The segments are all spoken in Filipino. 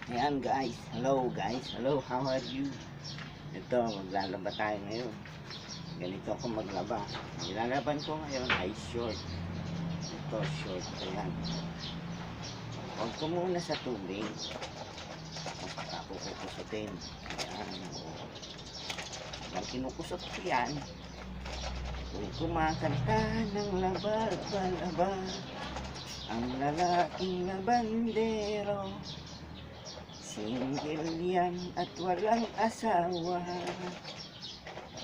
Ayan guys, hello, how are you? Ito, maglalaba tayo ngayon. Ganito ako maglaba. Nilalaban ko ngayon ay short. Ito, short, ayan. Huwag ko muna sa tubig. Basta ako kukusutin. Ayan, kinukusot ko yan. Kung kumakanta ng laba, ang lalaking labandero, single yan at walang asawa.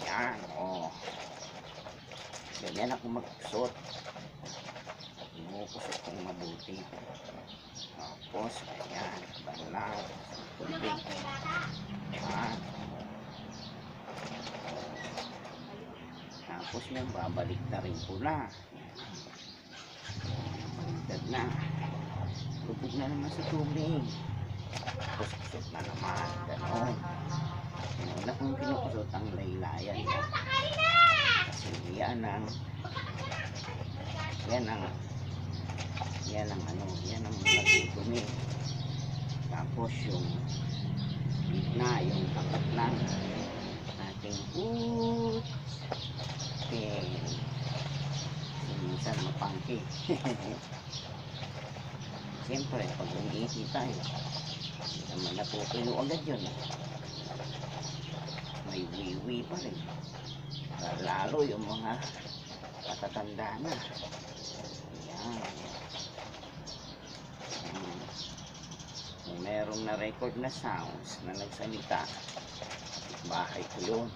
Yan, ganyan ako magkusot. Kinukusot kong mabuti. Tapos, ayan, banlaw, tubig. Yan. Tapos yan, babalik na rin ko na. Baliktad na. Lubog na naman sa tubig. Tapos kusot na naman. Ganon. Una kong kinukusot ang laylayan. Kasi yan ang nagtutumi. Tapos yung gitna, yung tapat lang ating put. Minsan mapangki. Siyempre pag umiihi tayo, hindi naman napupilo agad yun. May wiwi pa rin. Lalo yung mga katatanda na. Ayan. Kung merong na-record na sounds na nagsalita, bahay ko yun.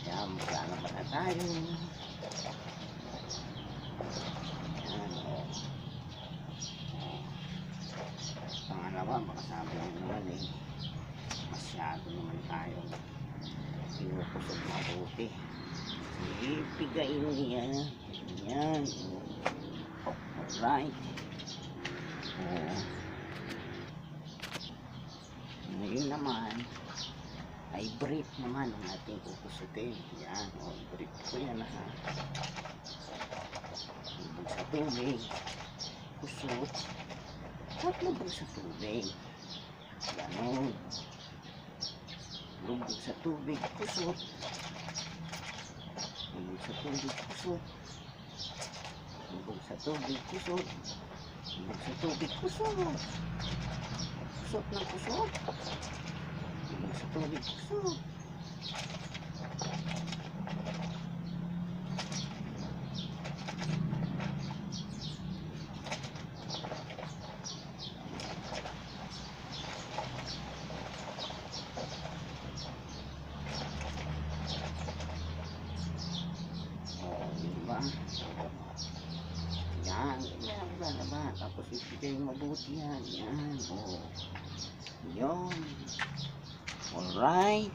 Ayan, maglalaba na tayo. Ayan, Pangalawa, baka sabi nyo naman masyado naman tayo kinukusog mabuti. Ipigain niya. Ayan. Alright. Ngayon naman ay brief naman ang ating kukusutin. Yan, brief ko yan ha. Lubog sa tubig, kusot, at lubog sa tubig. Ganon. Lubog sa tubig, kusot. Lubog sa tubig, kusot. Lubog sa tubig, kusot. Lubog sa tubig, kusot. Kusot ng kusot. Sa tubig kusot. Diba? Yan, lalaba. Tapos ipigay mabuti yan. Yan, yun. Alright.